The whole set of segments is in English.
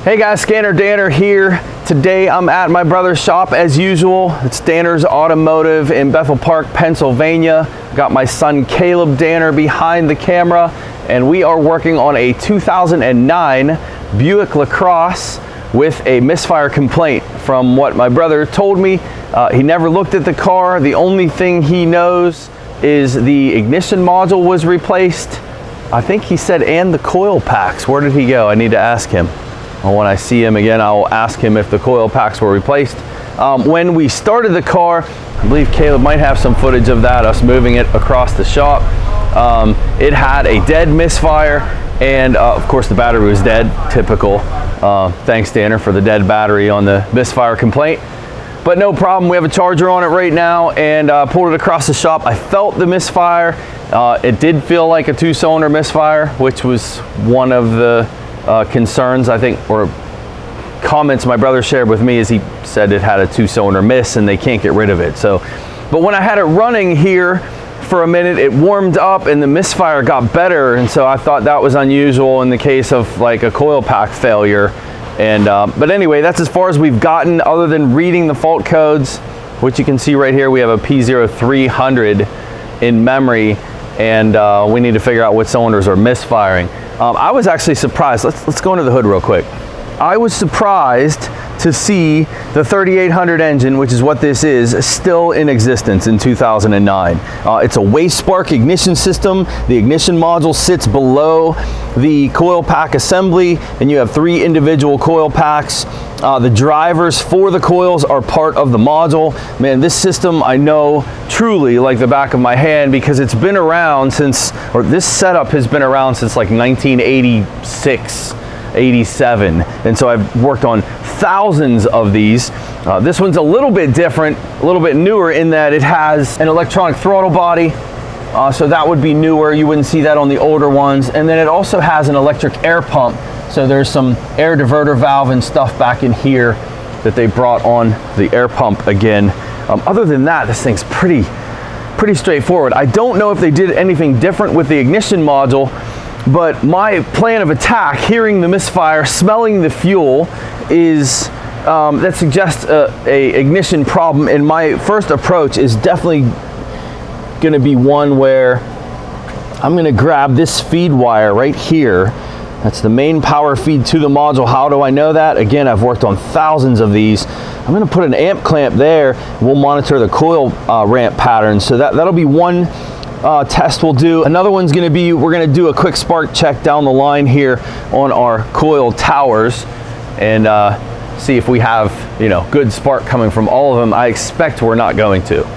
Hey guys, Scanner Danner here. Today I'm at my brother's shop as usual. It's Danner's Automotive in Bethel Park, Pennsylvania. Got my son Caleb Danner behind the camera, and we are working on a 2009 Buick LaCrosse with a misfire complaint. From what my brother told me, he never looked at the car. The only thing he knows is the ignition module was replaced. I think he said, and the coil packs. Where did he go? I need to ask him. Well, when I see him again, I'll ask him if the coil packs were replaced. When we started the car, I believe Caleb might have some footage of that, us moving it across the shop. It had a dead misfire, and of course the battery was dead, typical. Thanks, Danner, for the dead battery on the misfire complaint. But no problem, we have a charger on it right now, and pulled it across the shop. I felt the misfire. It did feel like a 2-cylinder misfire, which was one of the concerns, I think, or comments my brother shared with me, is he said it had a 2-cylinder miss and they can't get rid of it. So, but when I had it running here for a minute, it warmed up and the misfire got better, and so I thought that was unusual in the case of like a coil pack failure. And but anyway, that's as far as we've gotten, other than reading the fault codes, which you can see right here. We have a P0300 in memory, and we need to figure out what cylinders are misfiring. I was actually surprised. Let's go into the hood real quick. I was surprised to see the 3800 engine, which is what this is, still in existence in 2009. It's a waste spark ignition system. The ignition module sits below the coil pack assembly, and you have 3 individual coil packs. The drivers for the coils are part of the module. Man, this system I know truly like the back of my hand, because it's been around since, or this setup has been around since like 1986, 87. And so I've worked on thousands of these. This one's a little bit different, a little bit newer in that it has an electronic throttle body. So that would be newer. You wouldn't see that on the older ones. And then it also has an electric air pump. So there's some air diverter valve and stuff back in here that they brought on the air pump again. Other than that, this thing's pretty straightforward. I don't know if they did anything different with the ignition module, but my plan of attack, hearing the misfire, smelling the fuel, is that suggests a ignition problem. And my first approach is definitely going to be one where I'm going to grab this feed wire right here. That's the main power feed to the module. How do I know that? Again, I've worked on thousands of these. I'm going to put an amp clamp there. We'll monitor the coil ramp pattern. So that'll be one test we'll do. Another one's going to be, we're going to do a quick spark check down the line here on our coil towers, and see if we have, good spark coming from all of them. I expect we're not going to.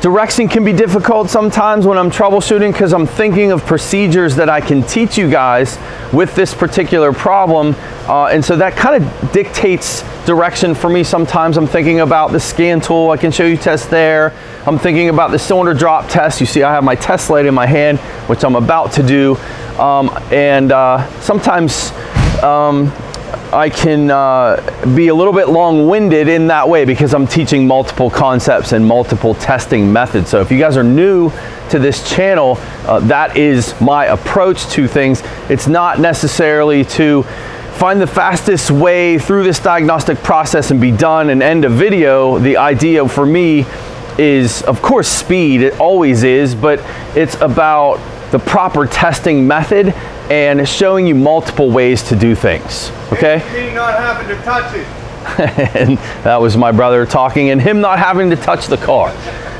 Direction can be difficult sometimes when I'm troubleshooting, because I'm thinking of procedures that I can teach you guys with this particular problem, and so that kind of dictates direction for me. Sometimes I'm thinking about the scan tool. I can show you tests there. I'm thinking about the cylinder drop test. You see I have my test light in my hand, which I'm about to do, and sometimes I can be a little bit long-winded in that way, because I'm teaching multiple concepts and multiple testing methods. So if you guys are new to this channel, that is my approach to things. It's not necessarily to find the fastest way through this diagnostic process and be done and end a video. The idea for me is, of course, speed. It always is, but it's about the proper testing method and showing you multiple ways to do things, okay? And me not having to touch it. And that was my brother talking, and him not having to touch the car.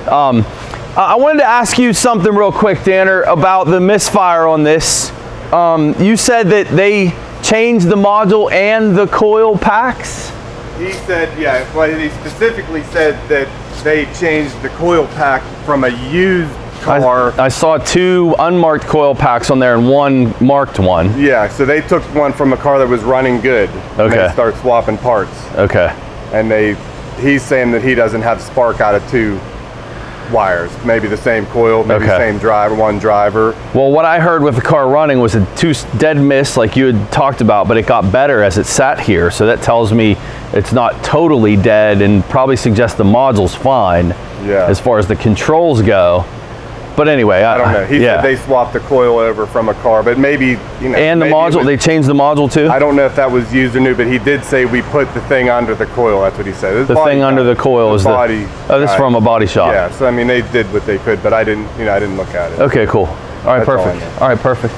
I wanted to ask you something real quick, Danner, about the misfire on this. You said that they changed the module and the coil packs? He said, yeah, well, he specifically said that they changed the coil pack from a used car. I saw 2 unmarked coil packs on there and 1 marked one. Yeah, so they took one from a car that was running good. Okay. And they start swapping parts. Okay. And he's saying that he doesn't have spark out of 2 wires. Maybe the same coil, maybe the same driver, 1 driver. Well, what I heard with the car running was a 2 dead miss like you had talked about, but it got better as it sat here. So that tells me it's not totally dead, and probably suggests the module's fine. Yeah. As far as the controls go. But anyway, I don't know. He said they swapped the coil over from a car, but maybe, you know. And the module, they changed the module too? I don't know if that was used or new, but he did say we put the thing under the coil. That's what he said. The thing under the coil is body. Oh, this is from a body shop. Yeah, so I mean, they did what they could, but I didn't look at it. Okay, cool. All right, perfect. All right, perfect.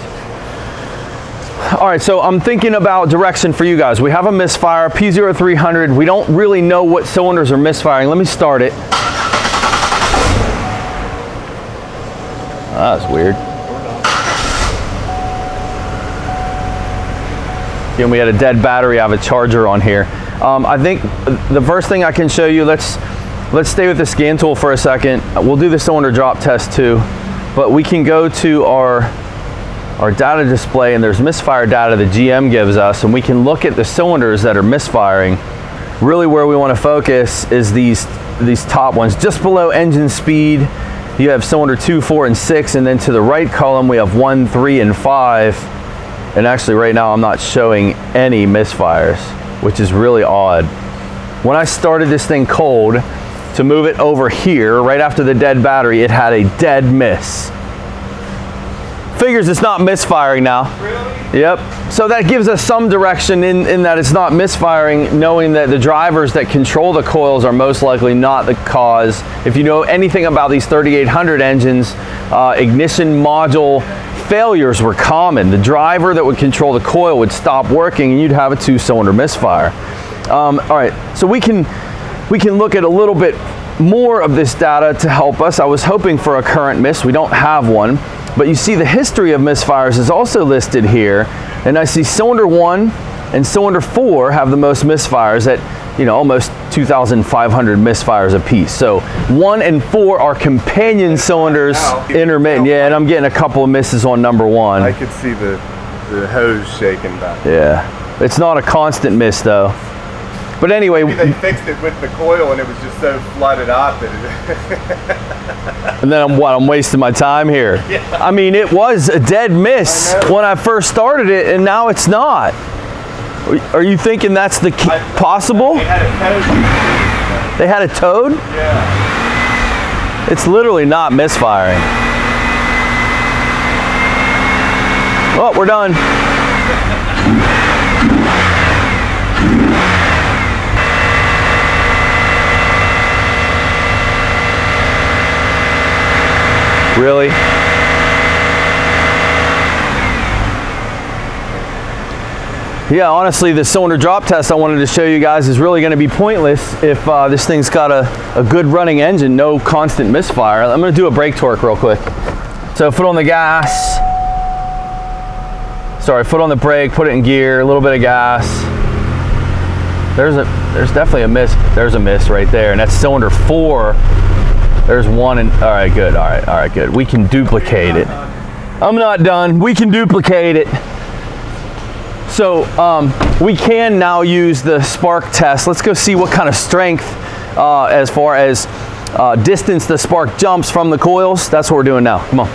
All right, so I'm thinking about direction for you guys. We have a Misfire, P0300. We don't really know what cylinders are misfiring. Let me start it. Oh, that's weird. Again, we had a dead battery. I have a charger on here. I think the first thing I can show you, let's stay with the scan tool for a second. We'll do the cylinder drop test too, but we can go to our data display, and there's misfire data that GM gives us, and we can look at the cylinders that are misfiring. Really where we want to focus is these top ones, just below engine speed. You have cylinder 2, 4, and 6, and then to the right column we have 1, 3, and 5. And actually right now I'm not showing any misfires, which is really odd. When I started this thing cold to move it over here, right after the dead battery, it had a dead miss. Figures it's not misfiring now. Really? Yep. So that gives us some direction in that it's not misfiring, knowing that the drivers that control the coils are most likely not the cause. If you know anything about these 3800 engines, ignition module failures were common. The driver that would control the coil would stop working and you'd have a 2-cylinder misfire. All right, so we can look at a little bit more of this data to help us. I was hoping for a current miss. We don't have one. But you see the history of misfires is also listed here, and I see cylinder 1 and cylinder 4 have the most misfires at, you know, almost 2,500 misfires apiece. So 1 and 4 are companion cylinders, intermittent. Yeah, and I'm getting a couple of misses on number 1. I could see the hose shaking back. Yeah, it's not a constant miss though. But anyway, maybe they fixed it with the coil and it was just so flooded up that it and then I'm wasting my time here. Yeah. I mean, it was a dead miss when I first started it, and now it's not. Are you thinking that's the possible? They had a toad. They had a toad? Yeah. It's literally not misfiring. Oh, we're done. Really? Yeah, honestly, the cylinder drop test I wanted to show you guys is really going to be pointless if this thing's got a good running engine, no constant misfire. I'm going to do a brake torque real quick. So foot on the gas. Sorry, foot on the brake, put it in gear, a little bit of gas. There's definitely a miss. There's a miss right there, and that's cylinder 4. There's one, and all right, good. All right, good. We can duplicate it. I'm not done. We can duplicate it. So we can now use the spark test. Let's go see what kind of strength as far as distance the spark jumps from the coils. That's what we're doing now. Come on.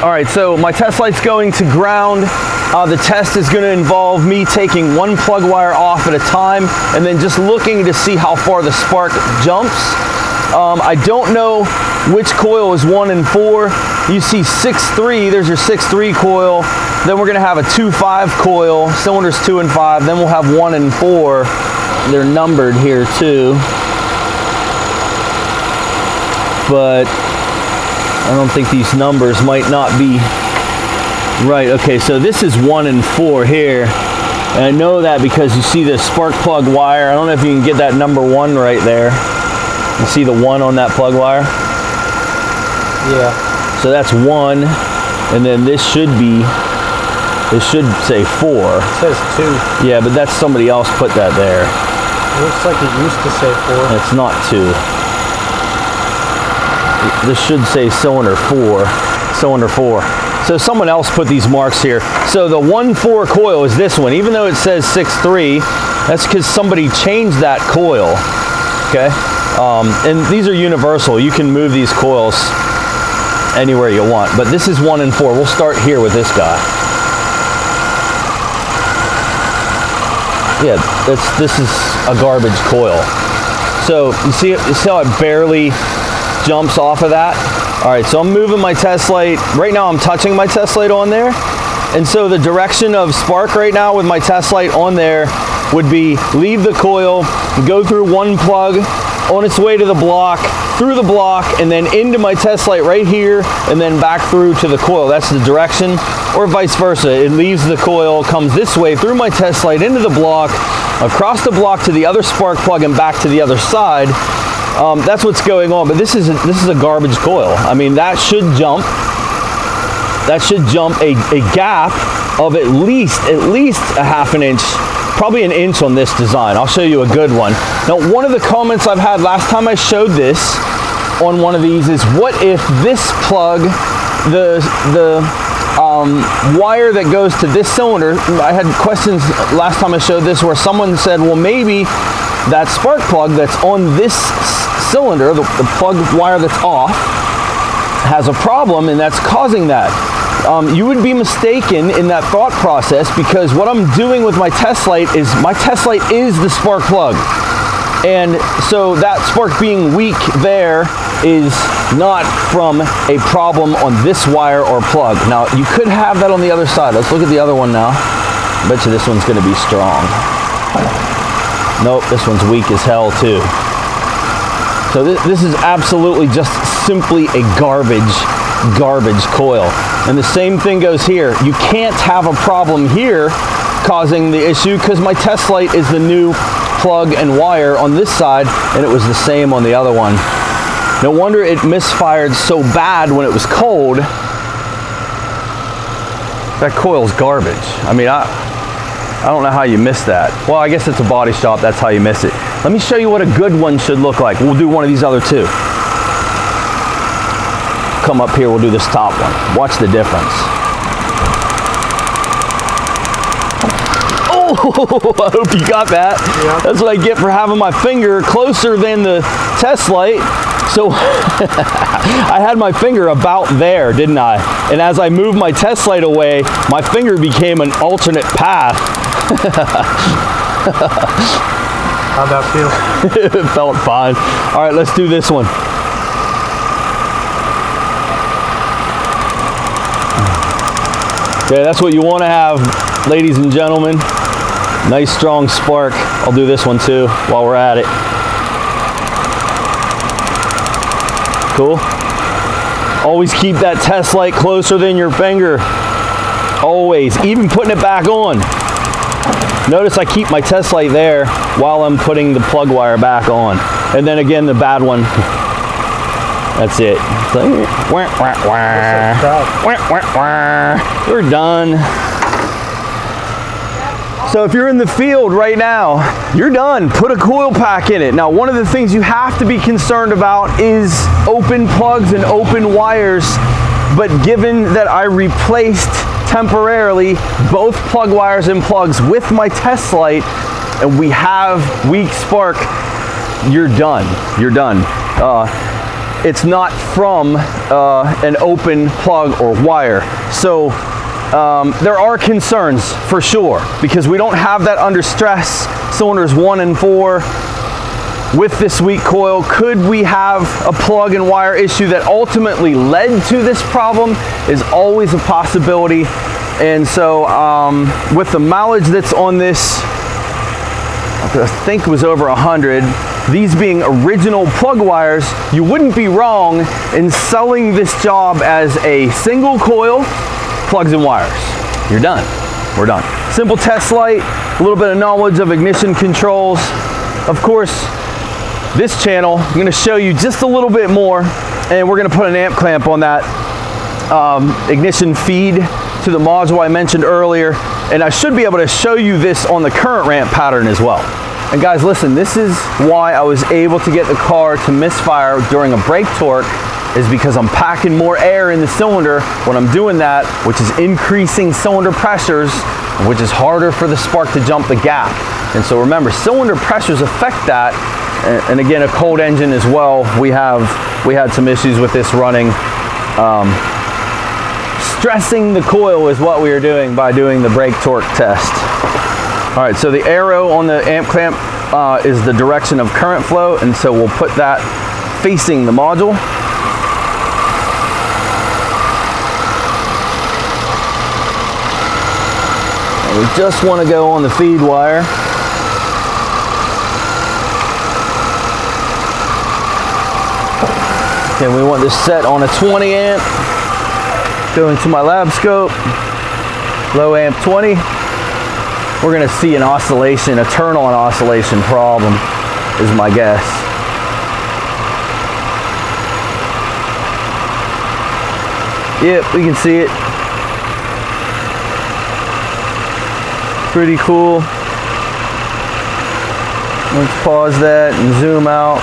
All right, so my test light's going to ground. The test is going to involve me taking one plug wire off at a time and then just looking to see how far the spark jumps. I don't know which coil is 1 and 4. You see 6-3, there's your 6-3 coil. Then we're gonna have a 2-5 coil, cylinders 2 and 5. Then we'll have 1 and 4. They're numbered here too. But I don't think these numbers might not be right. Okay, so this is 1 and 4 here. And I know that because you see the spark plug wire. I don't know if you can get that number 1 right there. You see the 1 on that plug wire? Yeah. So that's 1, and then this should say 4. It says 2. Yeah, but that's somebody else put that there. It looks like it used to say 4. It's not 2. This should say cylinder 4. Cylinder 4. So someone else put these marks here. So the 1-4 coil is this one. Even though it says 6-3, that's because somebody changed that coil. Okay? And these are universal. You can move these coils anywhere you want. But this is 1 and 4. We'll start here with this guy. Yeah, this is a garbage coil. So you see how it barely jumps off of that? All right, so I'm moving my test light. Right now I'm touching my test light on there. And so the direction of spark right now with my test light on there would be leave the coil, go through one plug, on its way to the block, through the block, and then into my test light right here, and then back through to the coil. That's the direction, or vice versa. It leaves the coil, comes this way through my test light into the block, across the block to the other spark plug, and back to the other side. That's what's going on, but this is a garbage coil. I mean, that should jump a gap of at least a half an inch, probably an inch on this design. I'll show you a good one. Now, one of the comments I've had last time I showed this on one of these is, what if this plug, the wire that goes to this cylinder, I had questions last time I showed this where someone said, well, maybe that spark plug that's on this cylinder, the plug wire that's off, has a problem, and that's causing that. You would be mistaken in that thought process, because what I'm doing with my test light is the spark plug. And so that spark being weak there is not from a problem on this wire or plug. Now, you could have that on the other side. Let's look at the other one now. I bet you this one's going to be strong. Nope, this one's weak as hell too. So this is absolutely just simply a garbage coil. And the same thing goes here. You can't have a problem here causing the issue, because my test light is the new plug and wire on this side, and it was the same on the other one. No wonder it misfired so bad when it was cold. That coil's garbage. I mean, I don't know how you miss that. Well, I guess it's a body shop, that's how you miss it. Let me show you what a good one should look like. We'll do one of these other two. Come up here, we'll do this top one. Watch the difference. Oh, I hope you got that. Yeah. That's what I get for having my finger closer than the test light. So I had my finger about there, didn't I? And as I moved my test light away, my finger became an alternate path. How'd that feel? It felt fine. All right, let's do this one. Okay, that's what you want to have, ladies and gentlemen. Nice strong spark. I'll do this one too while we're at it. Cool. Always keep that test light closer than your finger. Always, even putting it back on. Notice I keep my test light there while I'm putting the plug wire back on. And then again, the bad one. That's it. We're done. So if you're in the field right now, you're done. Put a coil pack in it. Now, one of the things you have to be concerned about is open plugs and open wires. But given that I replaced temporarily both plug wires and plugs with my test light, and we have weak spark, you're done. You're done. It's not from an open plug or wire. So there are concerns for sure, because we don't have that under stress. Cylinders 1 and 4 with this weak coil. Could we have a plug and wire issue that ultimately led to this problem? Is always a possibility. And so with the mileage that's on this, I think it was over 100, these being original plug wires, you wouldn't be wrong in selling this job as a single coil, plugs and wires. You're done. We're done. Simple test light, a little bit of knowledge of ignition controls. Of course, this channel, I'm going to show you just a little bit more, and we're going to put an amp clamp on that ignition feed to the module I mentioned earlier, and I should be able to show you this on the current ramp pattern as well. And guys, listen, this is why I was able to get the car to misfire during a brake torque, is because I'm packing more air in the cylinder when I'm doing that, which is increasing cylinder pressures, which is harder for the spark to jump the gap. And so remember, cylinder pressures affect that. And again, a cold engine as well. We had some issues with this running. Stressing the coil is what we are doing by doing the brake torque test. All right, so the arrow on the amp clamp is the direction of current flow, and so we'll put that facing the module. And we just want to go on the feed wire. And we want this set on a 20 amp. Go into my lab scope, low amp 20. We're gonna see an oscillation, a turn-on oscillation problem is my guess. Yep, we can see it. Pretty cool. Let's pause that and zoom out.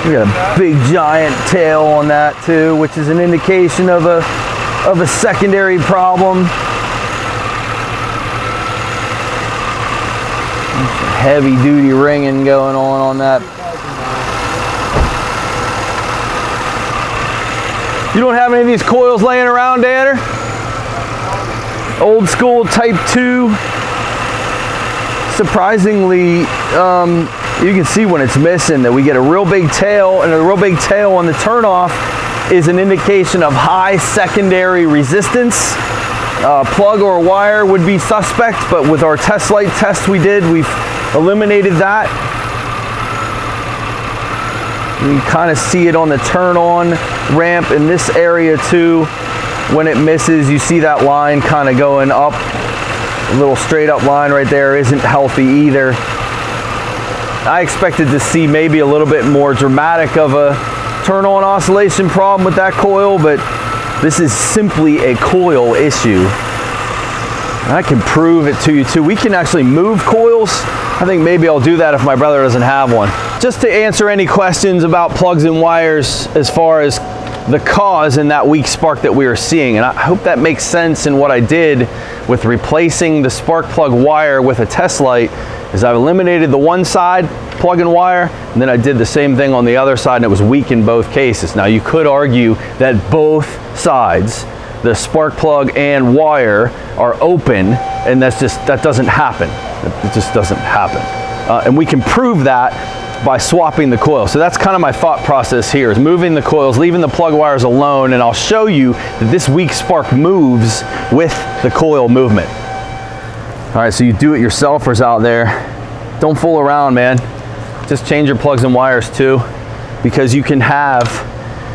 We got a big giant tail on that too, which is an indication of a secondary problem. Heavy duty ringing going on that. You don't have any of these coils laying around, Danner? Old school type 2. Surprisingly, you can see when it's missing that we get a real big tail, and a real big tail on the turnoff is an indication of high secondary resistance. Plug or wire would be suspect, but with our test light test we did, we've eliminated that. You can kind of see it on the turn on ramp in this area too. When it misses, you see that line kind of going up. A little straight up line right there isn't healthy either. I expected to see maybe a little bit more dramatic of a turn on oscillation problem with that coil, but this is simply a coil issue. I can prove it to you too. We can actually move coils. I think maybe I'll do that if my brother doesn't have one. Just to answer any questions about plugs and wires as far as the cause in that weak spark that we were seeing. And I hope that makes sense in what I did with replacing the spark plug wire with a test light, is I've eliminated the one side, plug and wire, and then I did the same thing on the other side, and it was weak in both cases. Now you could argue that both sides, the spark plug and wire, are open, and that doesn't happen. It just doesn't happen. And we can prove that by swapping the coil. So that's kind of my thought process here, is moving the coils, leaving the plug wires alone, and I'll show you that this weak spark moves with the coil movement. All right, so you do-it-yourselfers out there, don't fool around, man. Just change your plugs and wires too, because you can have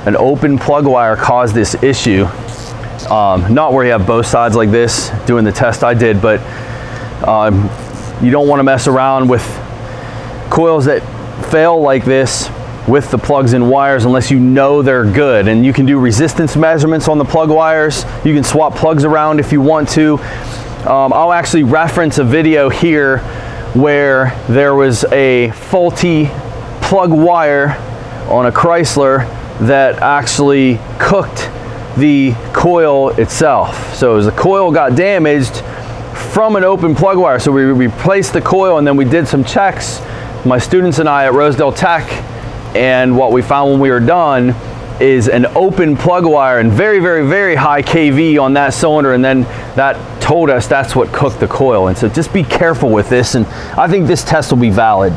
an open plug wire cause this issue. Not where you have both sides like this, doing the test I did, but you don't want to mess around with coils that fail like this with the plugs and wires unless you know they're good. And you can do resistance measurements on the plug wires. You can swap plugs around if you want to. I'll actually reference a video here where there was a faulty plug wire on a Chrysler that actually cooked the coil itself. So as the coil got damaged from an open plug wire, so we replaced the coil, and then we did some checks, my students and I at Rosedale Tech, and what we found when we were done is an open plug wire and very, very, very high kV on that cylinder, and then that told us that's what cooked the coil. And so just be careful with this, and I think this test will be valid.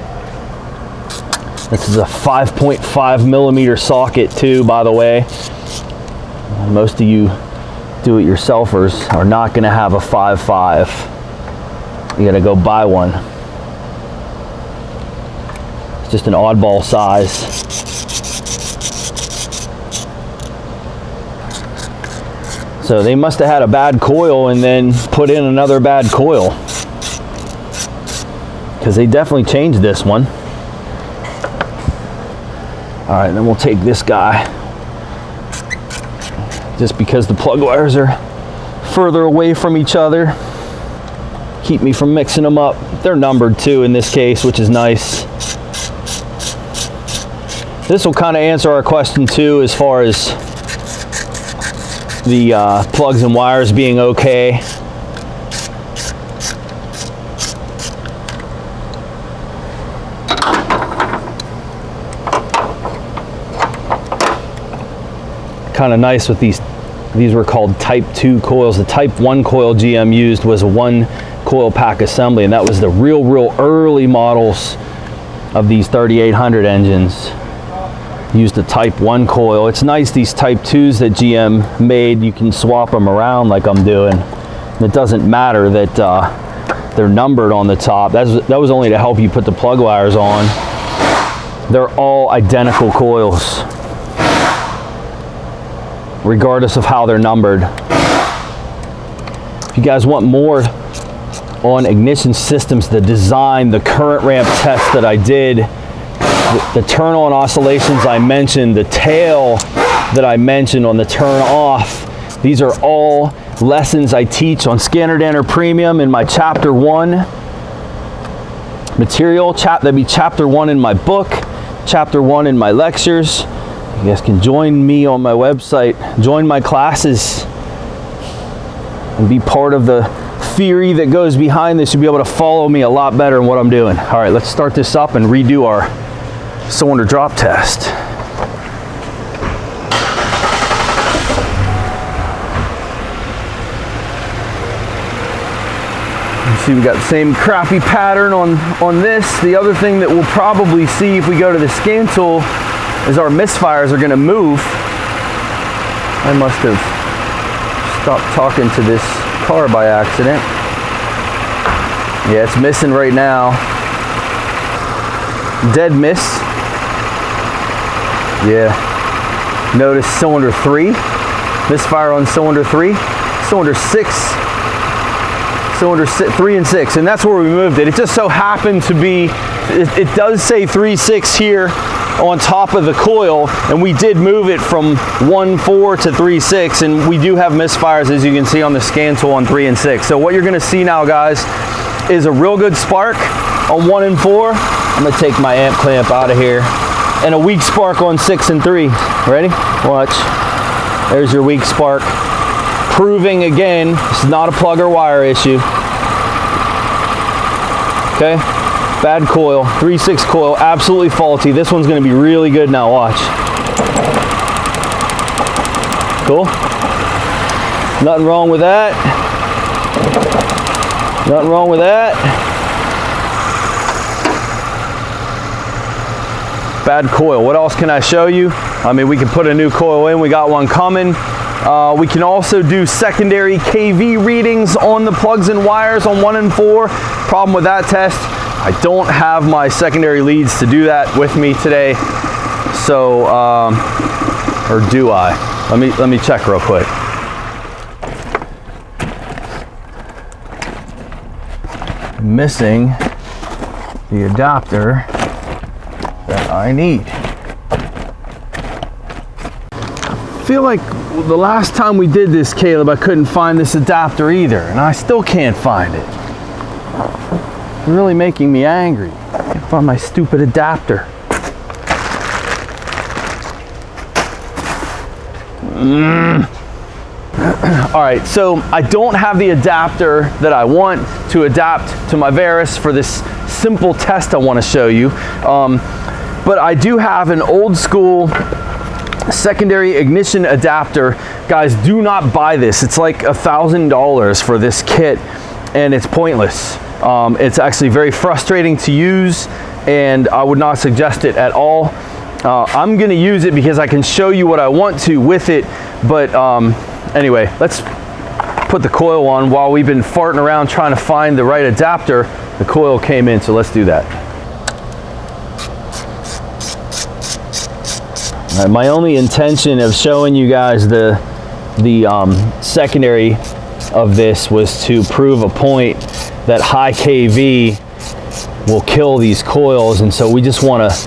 This is a 5.5 millimeter socket too, by the way. Most of you do-it-yourselfers are not going to have a 5.5. You got to go buy one. It's just an oddball size. So they must have had a bad coil and then put in another bad coil, because they definitely changed this one. All right, then we'll take this guy. Just because the plug wires are further away from each other, keep me from mixing them up. They're numbered too in this case, which is nice. This will kind of answer our question too, as far as the plugs and wires being okay. Kind of nice with these were called type 2 coils. The type 1 coil GM used was a 1 coil pack assembly, and that was the real early models of these 3800 engines. Used a type 1 coil. It's nice, these type 2s that GM made, you can swap them around like I'm doing. It doesn't matter that they're numbered on the top. That was only to help you put the plug wires on. They're all identical coils, regardless of how they're numbered. If you guys want more on ignition systems, the design, the current ramp test that I did, the turn on oscillations I mentioned, the tail that I mentioned on the turn off, these are all lessons I teach on Scanner Danner Premium in my Chapter 1 material. That'd be Chapter 1 in my book, Chapter 1 in my lectures. You guys can join me on my website, join my classes, and be part of the theory that goes behind this. You'll be able to follow me a lot better in what I'm doing. All right, let's start this up and redo our cylinder drop test. See, we got the same crappy pattern on this. The other thing that we'll probably see if we go to the scan tool is our misfires are gonna move. I must have stopped talking to this car by accident. Yeah, it's missing right now. Dead miss. Yeah. Notice cylinder 3. Misfire on cylinder 3. Cylinder 6. Cylinder 3 and 6, and that's where we moved it. It just so happened to be, it does say 3.6 here on top of the coil, and we did move it from 1.4 to 3.6, and we do have misfires, as you can see on the scan tool, on 3 and 6. So what you're gonna see now, guys, is a real good spark on 1 and 4. I'm gonna take my amp clamp out of here, and a weak spark on 6 and 3. Ready? Watch. There's your weak spark. Proving again, this is not a plug or wire issue. Okay, bad coil, 3.6 coil, absolutely faulty. This one's gonna be really good now, watch. Cool? Nothing wrong with that. Nothing wrong with that. Bad coil, what else can I show you? I mean, we can put a new coil in, we got one coming. We can also do secondary KV readings on the plugs and wires on 1 and 4. Problem with that test, I don't have my secondary leads to do that with me today. So, or do I? Let me check real quick. Missing the adapter that I need. I feel like the last time we did this, Caleb, I couldn't find this adapter either, and I still can't find it. It's really making me angry. I can't find my stupid adapter. All right, so I don't have the adapter that I want to adapt to my Veris for this simple test I want to show you, but I do have an old school secondary ignition adapter. Guys, do not buy this. It's like $1,000 for this kit, and it's pointless. It's actually very frustrating to use, and I would not suggest it at all. I'm gonna use it because I can show you what I want to with it, but anyway, let's put the coil on. While we've been farting around trying to find the right adapter, the coil came in, so let's do that. My only intention of showing you guys the secondary of this was to prove a point that high KV will kill these coils, and so we just want to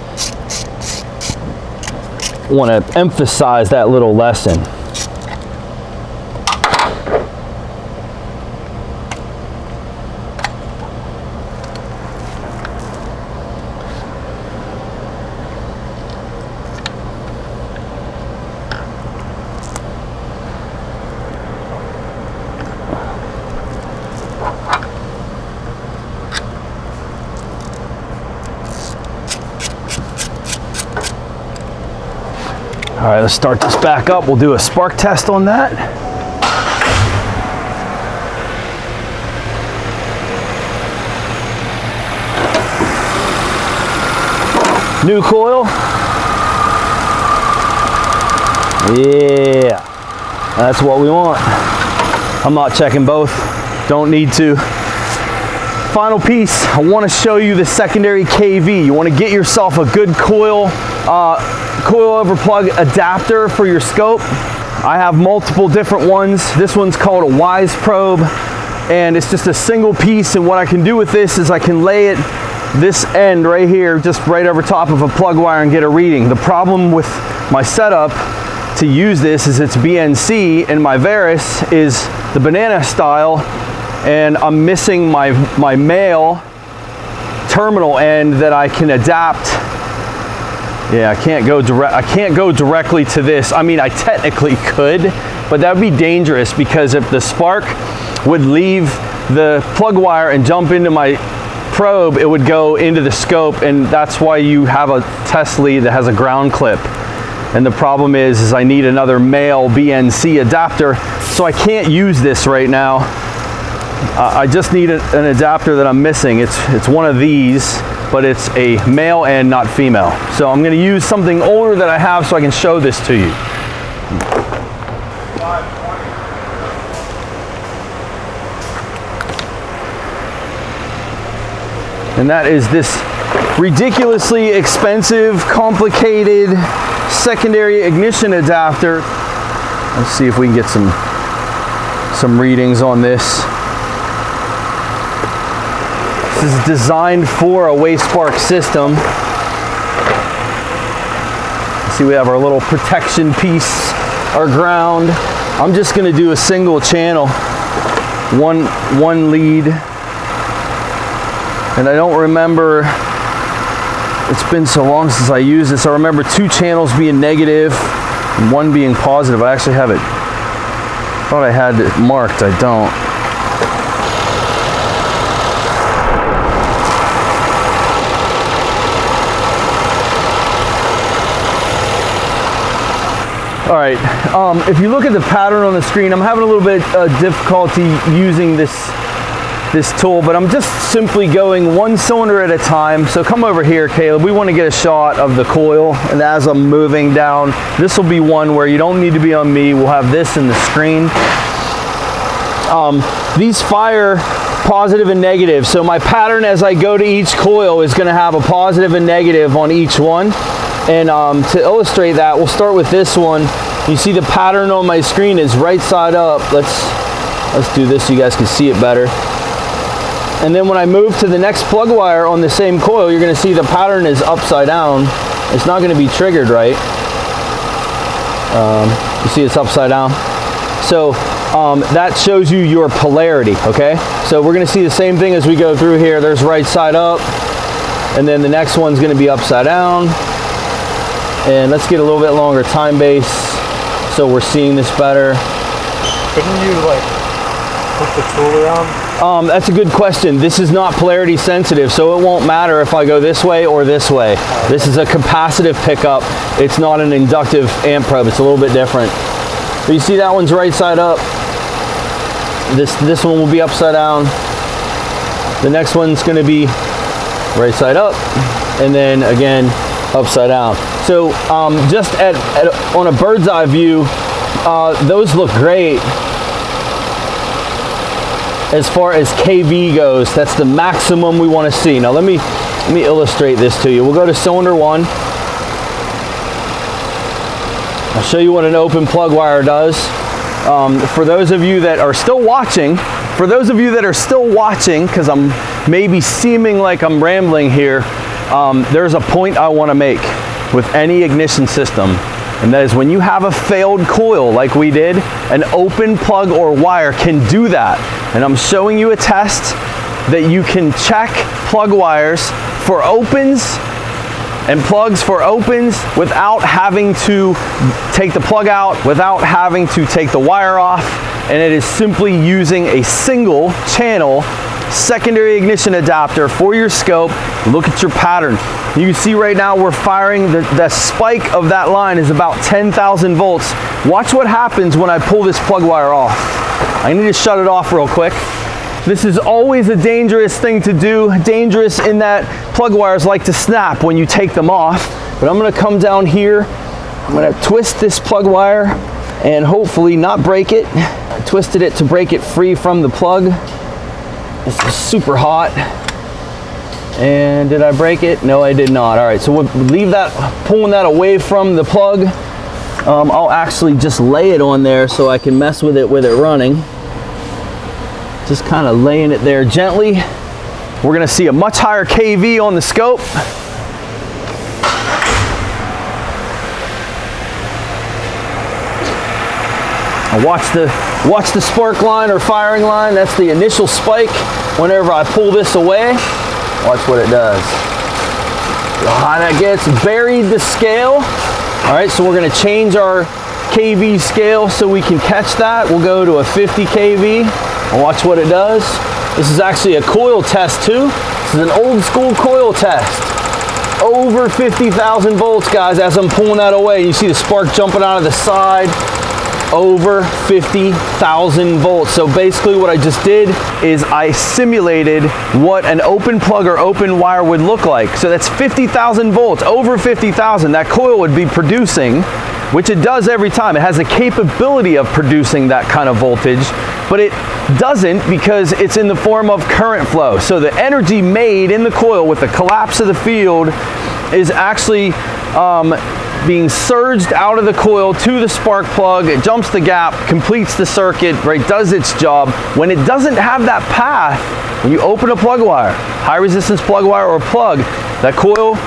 emphasize that little lesson. All right, let's start this back up. We'll do a spark test on that. New coil. Yeah, that's what we want. I'm not checking both. Don't need to. Final piece, I want to show you the secondary KV. You want to get yourself a good coil over plug adapter for your scope. I have multiple different ones. This one's called a Wise Probe, and it's just a single piece, and what I can do with this is I can lay it this end right here, just right over top of a plug wire and get a reading. The problem with my setup to use this is it's BNC, and my Varus is the banana style, and I'm missing my male terminal end that I can adapt. Yeah, I can't go directly to this. I mean, I technically could, but that would be dangerous, because if the spark would leave the plug wire and jump into my probe, it would go into the scope, and that's why you have a test lead that has a ground clip. And the problem is I need another male BNC adapter, so I can't use this right now. I just need an adapter that I'm missing. It's one of these, but it's a male and not female. So I'm going to use something older that I have so I can show this to you. And that is this ridiculously expensive, complicated secondary ignition adapter. Let's see if we can get some readings on this. This is designed for a waste spark system. See, we have our little protection piece, our ground. I'm just going to do a single channel, one lead. And I don't remember, it's been so long since I used this. I remember 2 channels being negative and 1 being positive. I actually have it, thought I had it marked, I don't. All right, if you look at the pattern on the screen, I'm having a little bit difficulty using this tool, but I'm just simply going 1 cylinder at a time. So come over here, Caleb. We want to get a shot of the coil, and as I'm moving down, this will be one where you don't need to be on me. We'll have this in the screen. These fire positive and negative. So my pattern as I go to each coil is going to have a positive and negative on each one. And to illustrate that, we'll start with this one. You see the pattern on my screen is right side up. Let's do this so you guys can see it better. And then when I move to the next plug wire on the same coil, you're going to see the pattern is upside down. It's not going to be triggered right. You see it's upside down. So that shows you your polarity, okay? So we're going to see the same thing as we go through here. There's right side up, and then the next one's going to be upside down. And let's get a little bit longer time base so we're seeing this better. Couldn't you like put the tool around? That's a good question. This is not polarity sensitive, so it won't matter if I go this way or this way. This is a capacitive pickup. It's not an inductive amp probe. It's a little bit different. But you see that one's right side up. This one will be upside down. The next one's going to be right side up, and then again upside down. So just on a bird's eye view, those look great. As far as KV goes, that's the maximum we want to see. Now let me illustrate this to you. We'll go to cylinder 1. I'll show you what an open plug wire does. For those of you that are still watching, because I'm maybe seeming like I'm rambling here, there's a point I want to make with any ignition system, and that is when you have a failed coil like we did, an open plug or wire can do that. And I'm showing you a test that you can check plug wires for opens and plugs for opens without having to take the plug out, without having to take the wire off, and it is simply using a single channel secondary ignition adapter for your scope. Look at your pattern. You can see right now we're firing, the spike of that line is about 10,000 volts. Watch what happens when I pull this plug wire off. I need to shut it off real quick. This is always a dangerous thing to do, dangerous in that plug wires like to snap when you take them off. But I'm going to come down here, I'm going to twist this plug wire and hopefully not break it. I twisted it to break it free from the plug. This is super hot. And did I break it? No, I did not. All right, so we'll leave that, pulling that away from the plug. I'll actually just lay it on there so I can mess with it running. Just kind of laying it there gently. We're gonna see a much higher KV on the scope. And watch the spark line or firing line. That's the initial spike. Whenever I pull this away, watch what it does. How high that gets. Buried the scale. All right, so we're gonna change our KV scale so we can catch that. We'll go to a 50 KV and watch what it does. This is actually a coil test too. This is an old school coil test. Over 50,000 volts, guys, as I'm pulling that away. You see the spark jumping out of the side. Over 50,000 volts. So basically what I just did is I simulated what an open plug or open wire would look like. So that's 50,000 volts, over 50,000. That coil would be producing, which it does every time. It has the capability of producing that kind of voltage, but it doesn't because it's in the form of current flow. So the energy made in the coil with the collapse of the field is actually being surged out of the coil to the spark plug. It jumps the gap, completes the circuit, right, does its job. When it doesn't have that path, when you open a plug wire, high resistance plug wire or plug, that coil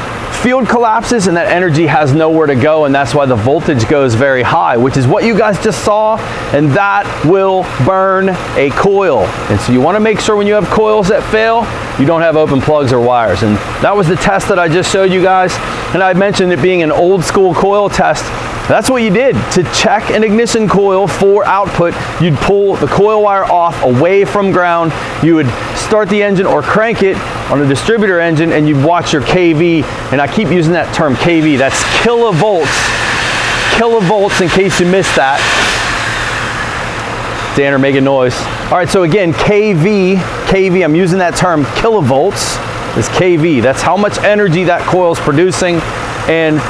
field collapses and that energy has nowhere to go, and that's why the voltage goes very high, which is what you guys just saw, and that will burn a coil. And so you want to make sure when you have coils that fail, you don't have open plugs or wires. And that was the test that I just showed you guys, and I mentioned it being an old school coil test. That's what you did to check an ignition coil for output. You'd pull the coil wire off away from ground. You would start the engine or crank it on a distributor engine, and you'd watch your KV. And I keep using that term KV. That's kilovolts. Kilovolts, in case you missed that. Danner making noise. All right, so again, KV, I'm using that term kilovolts, is KV. That's how much energy that coil's producing. And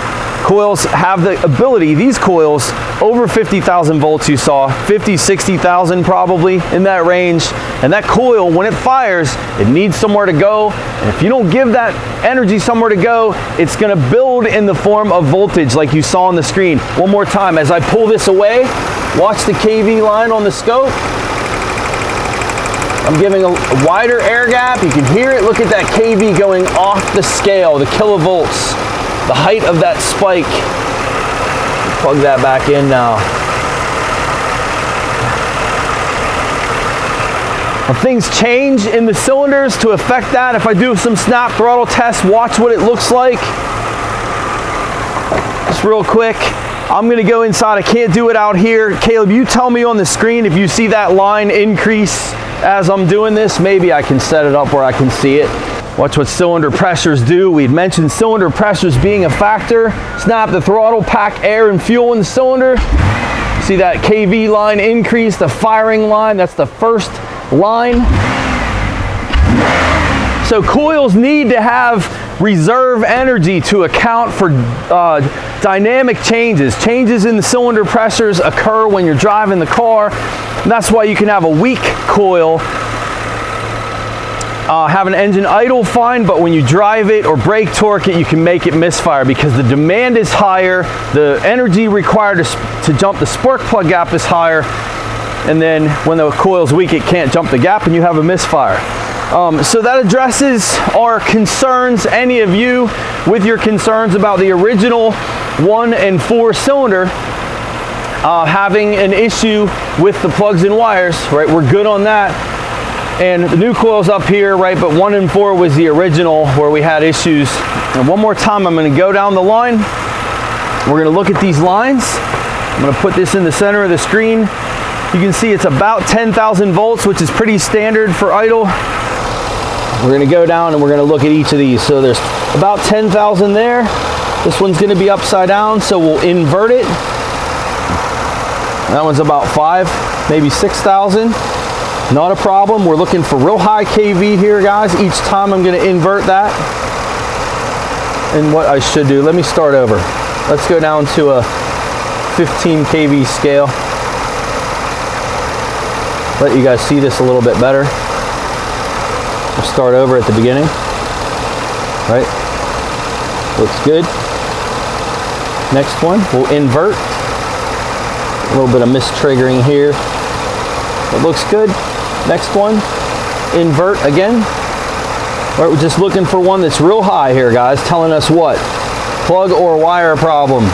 coils have the ability, these coils, over 50,000 volts you saw, 50, 60,000 probably, in that range. And that coil, when it fires, it needs somewhere to go. And if you don't give that energy somewhere to go, it's gonna build in the form of voltage like you saw on the screen. One more time, as I pull this away, watch the KV line on the scope. I'm giving a wider air gap. You can hear it. Look at that KV going off the scale, the kilovolts. The height of that spike. Plug that back in now. Now things change in the cylinders to affect that. If I do some snap throttle tests, watch what it looks like. Just real quick, I'm gonna go inside. I can't do it out here. Caleb, you tell me on the screen if you see that line increase as I'm doing this. Maybe I can set it up where I can see it. Watch what cylinder pressures do. We'd mentioned cylinder pressures being a factor. Snap the throttle, pack air and fuel in the cylinder. See that KV line increase, the firing line, that's the first line. So coils need to have reserve energy to account for dynamic changes. Changes in the cylinder pressures occur when you're driving the car. And that's why you can have a weak coil, have an engine idle fine, but when you drive it or brake torque it, you can make it misfire because the demand is higher, the energy required to jump the spark plug gap is higher, and then when the coil's weak, it can't jump the gap and you have a misfire. So that addresses our concerns, any of you with your concerns about the original 1 and 4 cylinder having an issue with the plugs and wires, right? We're good on that. And the new coil's up here, right? But 1 and 4 was the original where we had issues. And one more time, I'm gonna go down the line. We're gonna look at these lines. I'm gonna put this in the center of the screen. You can see it's about 10,000 volts, which is pretty standard for idle. We're gonna go down and we're gonna look at each of these. So there's about 10,000 there. This one's gonna be upside down, so we'll invert it. That one's about 5, maybe 6,000. Not a problem. We're looking for real high KV here, guys. Each time I'm going to invert that. And what I should do, let me start over. Let's go down to a 15 kV scale. Let you guys see this a little bit better. We'll start over at the beginning. Right? Looks good. Next one, we'll invert. A little bit of mistriggering here. It looks good. Next one, invert again. All right, we're just looking for one that's real high here, guys, telling us what? Plug or wire problem.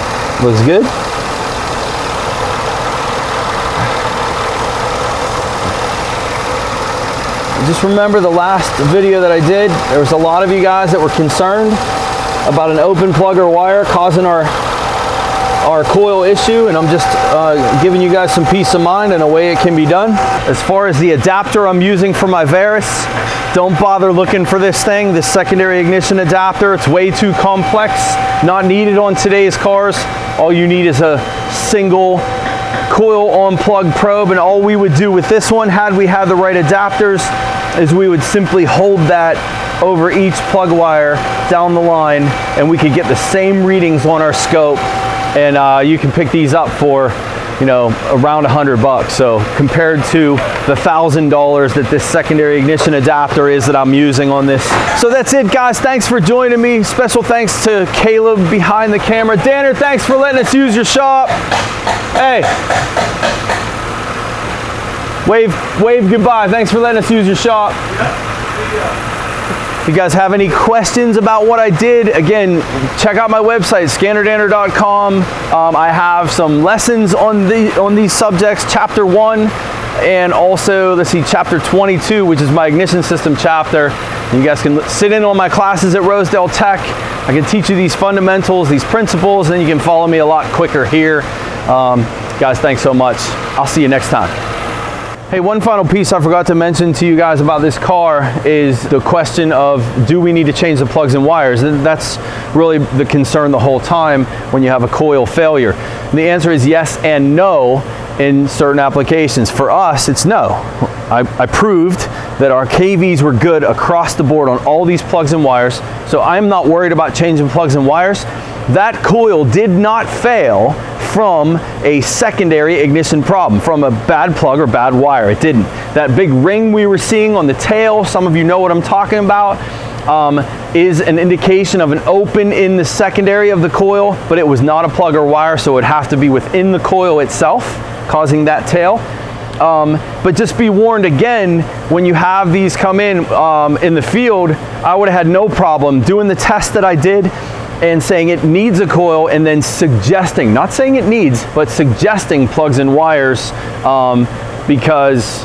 Looks good. Just remember the last video that I did, there was a lot of you guys that were concerned about an open plug or wire causing our coil issue, and I'm just giving you guys some peace of mind and a way it can be done. As far as the adapter I'm using for my Varus, don't bother looking for this thing, this secondary ignition adapter. It's way too complex, not needed on today's cars. All you need is a single coil on plug probe, and all we would do with this one, had we had the right adapters, is we would simply hold that over each plug wire down the line, and we could get the same readings on our scope. And you can pick these up for, you know, around $100. So compared to the $1,000 that this secondary ignition adapter is that I'm using on this. So that's it, guys. Thanks for joining me. Special thanks to Caleb behind the camera. Danner, thanks for letting us use your shop. Hey. Wave goodbye. Thanks for letting us use your shop. If you guys have any questions about what I did, again, check out my website, scannerdanner.com. I have some lessons on these subjects, chapter 1, and also, let's see, chapter 22, which is my ignition system chapter. And you guys can sit in on my classes at Rosedale Tech. I can teach you these fundamentals, these principles, and then you can follow me a lot quicker here. Guys, thanks so much. I'll see you next time. Hey, one final piece I forgot to mention to you guys about this car is the question of, do we need to change the plugs and wires? And that's really the concern the whole time when you have a coil failure. And the answer is yes and no in certain applications. For us, it's no. I proved that our KVs were good across the board on all these plugs and wires, so I'm not worried about changing plugs and wires. That coil did not fail from a secondary ignition problem, from a bad plug or bad wire. It didn't. That big ring we were seeing on the tail, some of you know what I'm talking about, is an indication of an open in the secondary of the coil, but it was not a plug or wire, so it would have to be within the coil itself, causing that tail. But just be warned again, when you have these come in the field, I would have had no problem doing the test that I did and saying it needs a coil, and then suggesting, not saying it needs, but suggesting plugs and wires because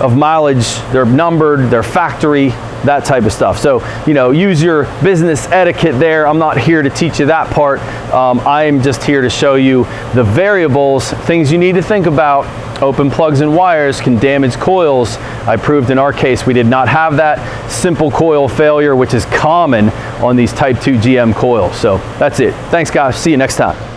of mileage, they're numbered, they're factory, that type of stuff. So, you know, use your business etiquette there. I'm not here to teach you that part. I'm just here to show you the variables, things you need to think about. Open plugs and wires can damage coils. I proved in our case we did not have that simple coil failure, which is common on these Type 2 GM coils. So that's it. Thanks, guys. See you next time.